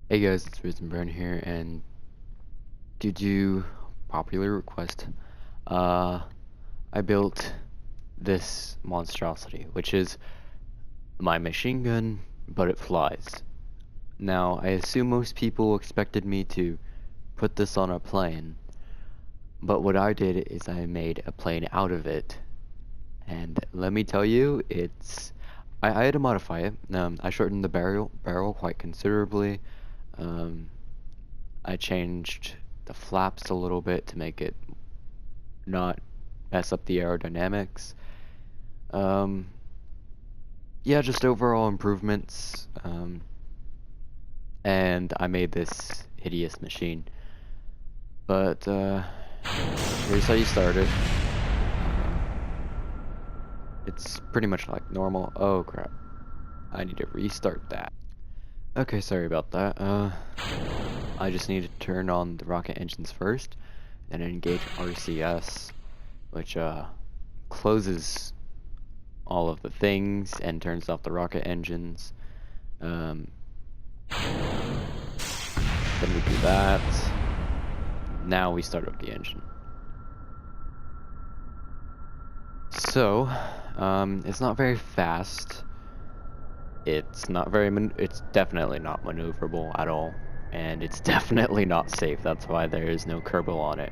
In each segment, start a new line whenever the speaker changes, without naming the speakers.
Hey guys, it's Burn here, and due to popular request, uh, I built this monstrosity, which is my machine gun, but it flies. Now, I assume most people expected me to put this on a plane, but what I did is I made a plane out of it, and let me tell you, I had to modify it. I shortened the barrel quite considerably. Um, I changed the flaps a little bit to make it not mess up the aerodynamics. Um, yeah, just overall improvements. And I made this hideous machine. But here's how you start it. It's pretty much like normal. Oh crap. I need to restart that. Okay, sorry about that. I just need to turn on the rocket engines first, then engage RCS, which closes all of the things and turns off the rocket engines. Then we do that. Now we start up the engine. So, it's not very fast. It's not very it's definitely not maneuverable at all, and it's definitely not safe. That's why there is no Kerbal on it.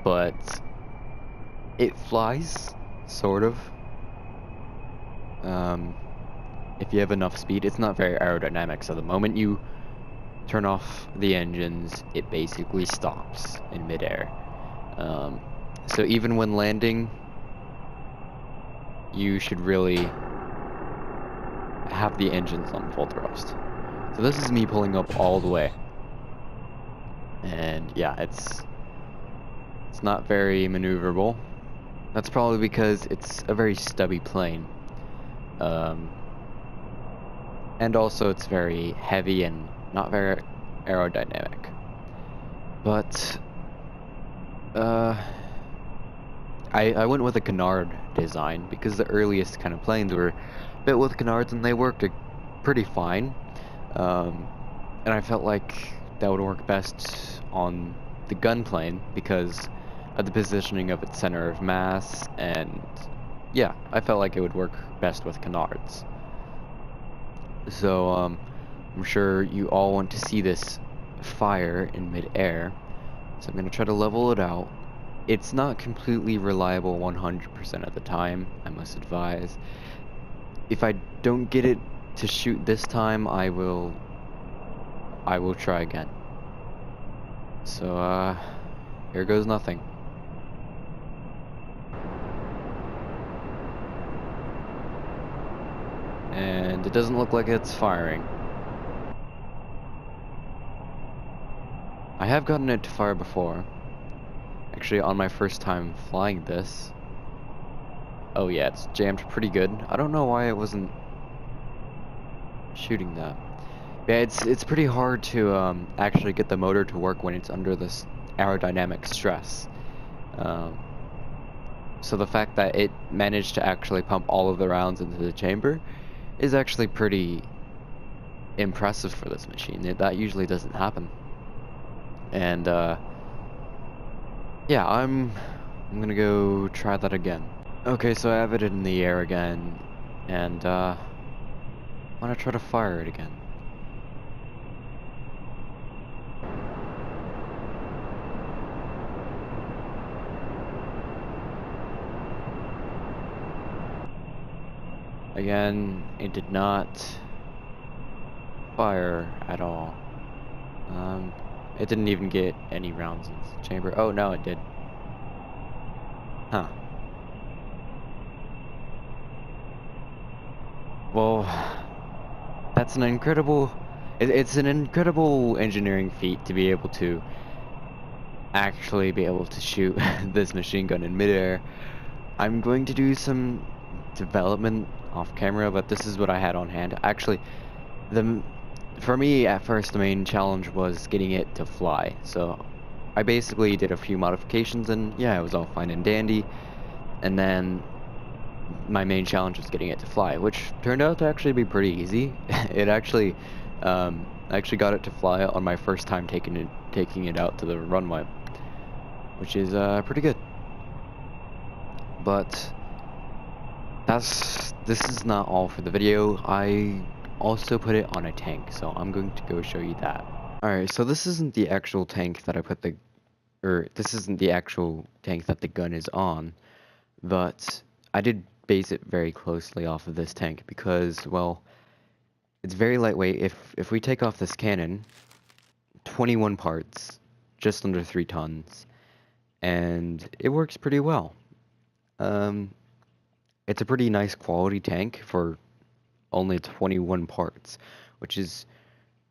But it flies, sort of. If you have enough speed, it's not very aerodynamic, so the moment you turn off the engines, it basically stops in midair. So even when landing, you should really have the engines on full thrust. So this is me pulling up all the way. And yeah, it's not very maneuverable. That's probably because it's a very stubby plane. And also it's very heavy and not very aerodynamic. But I went with a canard design because the earliest kind of planes were built with canards and they worked pretty fine. And I felt like that would work best on the gun plane because of the positioning of its center of mass, and yeah, I felt like it would work best with canards. So I'm sure you all want to see this fire in mid-air, so I'm going to try to level it out. It's not completely reliable 100% of the time, I must advise. If I don't get it to shoot this time, I will try again. So here goes nothing. And it doesn't look like it's firing. I have gotten it to fire before. Actually, on my first time flying this. Oh yeah, it's jammed pretty good. I don't know why it wasn't shooting that. Yeah, it's pretty hard to actually get the motor to work when it's under this aerodynamic stress. So the fact that it managed to actually pump all of the rounds into the chamber is actually pretty impressive for this machine. That usually doesn't happen. And yeah, I'm gonna go try that again. Okay, so I have it in the air again, and I'm gonna try to fire it again. Again, it did not fire at all. It didn't even get any rounds in the chamber. Oh, no, it did. Huh. Well, that's an incredible... It's an incredible engineering feat to be able to actually be able to shoot this machine gun in midair. I'm going to do some development off camera, but this is what I had on hand. Actually, for me at first the main challenge was getting it to fly. So I basically did a few modifications and yeah, it was all fine and dandy. And then my main challenge was getting it to fly, which turned out to actually be pretty easy. It actually I actually got it to fly on my first time taking it out to the runway, which is pretty good. But this is not all for the video. I also put it on a tank, so I'm going to go show you that. Alright, so this isn't the actual tank that I put the, or this isn't the actual tank that the gun is on, but I did base it very closely off of this tank because, well, it's very lightweight. If we take off this cannon, 21 parts, just under 3 tons, and it works pretty well. It's a pretty nice quality tank for only 21 parts, which is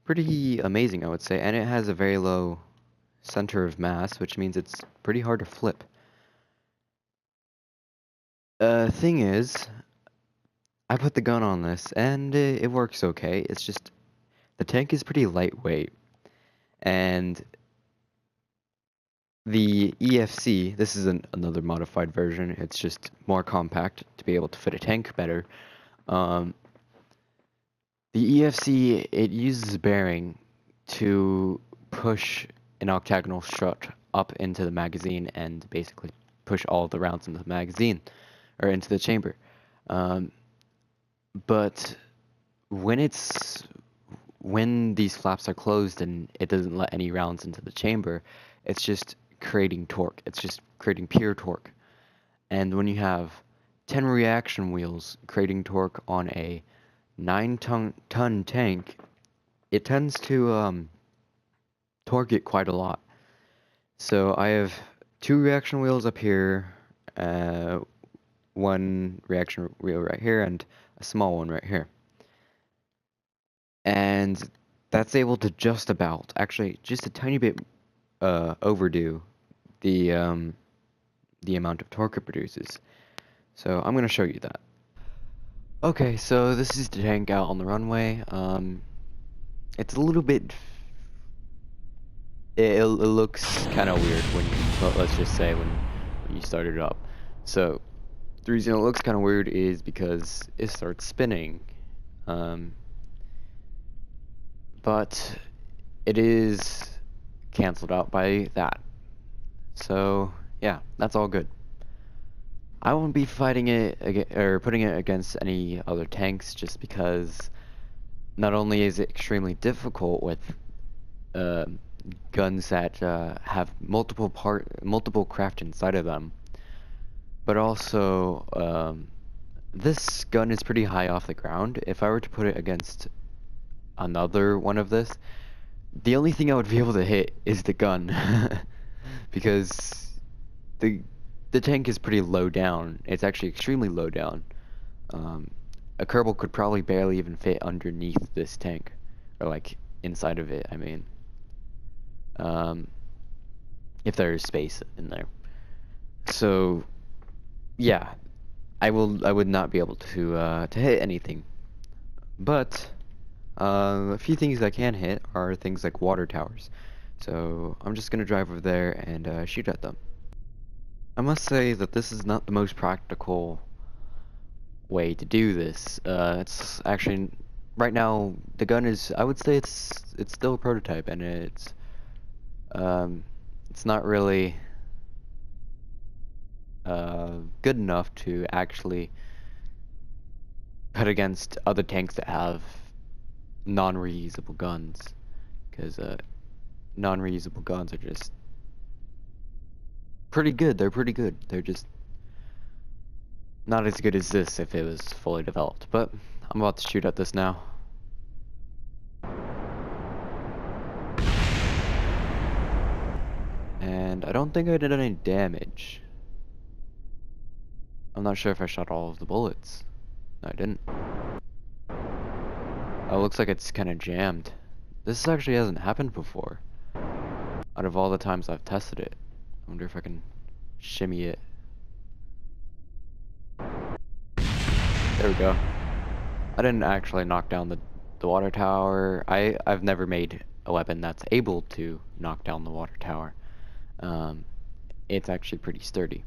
pretty amazing, I would say, and it has a very low center of mass, which means it's pretty hard to flip. Thing is, I put the gun on this, and it works okay. It's just, the tank is pretty lightweight, and the EFC, this is another modified version, it's just more compact to be able to fit a tank better. The EFC, it uses a bearing to push an octagonal strut up into the magazine and basically push all the rounds into the magazine, or into the chamber. But when these flaps are closed and it doesn't let any rounds into the chamber, it's just creating torque. It's just creating pure torque. And when you have 10 reaction wheels creating torque on a 9-ton tank, it tends to torque it quite a lot. So I have 2 reaction wheels up here, 1 reaction wheel right here, and a small one right here. And that's able to just about, actually just a tiny bit overdo the amount of torque it produces. So I'm going to show you that. Okay, so this is the tank out on the runway. It's a little bit, it looks kind of weird when, let's just say when you start it up. So the reason it looks kind of weird is because it starts spinning. But it is canceled out by that. So yeah, that's all good. I won't be fighting it or putting it against any other tanks just because not only is it extremely difficult with guns that have multiple craft inside of them, but also this gun is pretty high off the ground. If I were to put it against another one of this, the only thing I would be able to hit is the gun because the tank is pretty low down. It's actually extremely low down. A Kerbal could probably barely even fit underneath this tank, or like inside of it, I mean, if there is space in there. So yeah, I would not be able to hit anything. But a few things I can hit are things like water towers. So I'm just gonna drive over there and shoot at them. I must say that this is not the most practical way to do this. It's actually, right now the gun is, I would say it's still a prototype, and it's not really good enough to actually put against other tanks that have non-reusable guns, because non-reusable guns are just pretty good. They're pretty good. They're just not as good as this if it was fully developed. But I'm about to shoot at this now. And I don't think I did any damage. I'm not sure if I shot all of the bullets. No, I didn't. Oh, it looks like it's kind of jammed. This actually hasn't happened before. Out of all the times I've tested it. I wonder if I can shimmy it. There we go. I didn't actually knock down the water tower. I've never made a weapon that's able to knock down the water tower. It's actually pretty sturdy.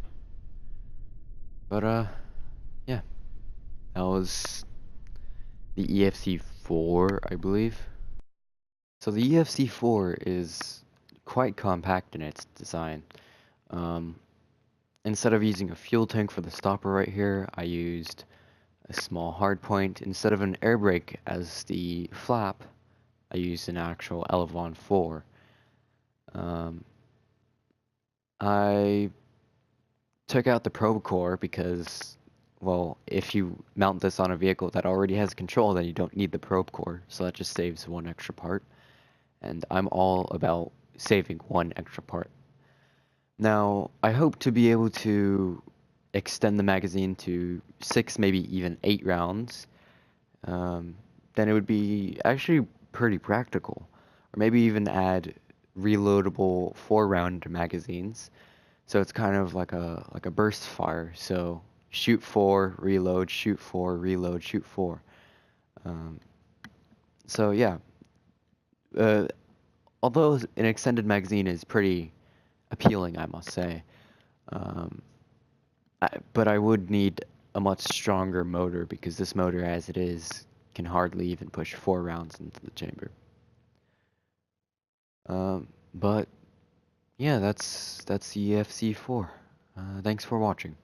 But yeah. That was the EFC4, I believe. So the EFC4 is quite compact in its design. Um, Instead of using a fuel tank for the stopper right here, I used a small hardpoint. Instead of an air brake as the flap, I used an actual Elevon 4. Um, I took out the probe core because, well, if you mount this on a vehicle that already has control, then you don't need the probe core, so that just saves one extra part. And I'm all about saving one extra part. Now, I hope to be able to extend the magazine to 6, maybe even 8 rounds. Um, then it would be actually pretty practical. Or maybe even add reloadable 4-round magazines. So it's kind of like a burst fire. So shoot 4, reload, shoot 4, reload, shoot 4. Um, so yeah, uh, although an extended magazine is pretty appealing, I must say. Um, but I would need a much stronger motor because this motor, as it is, can hardly even push 4 rounds into the chamber. But yeah, that's the EFC4. Thanks for watching.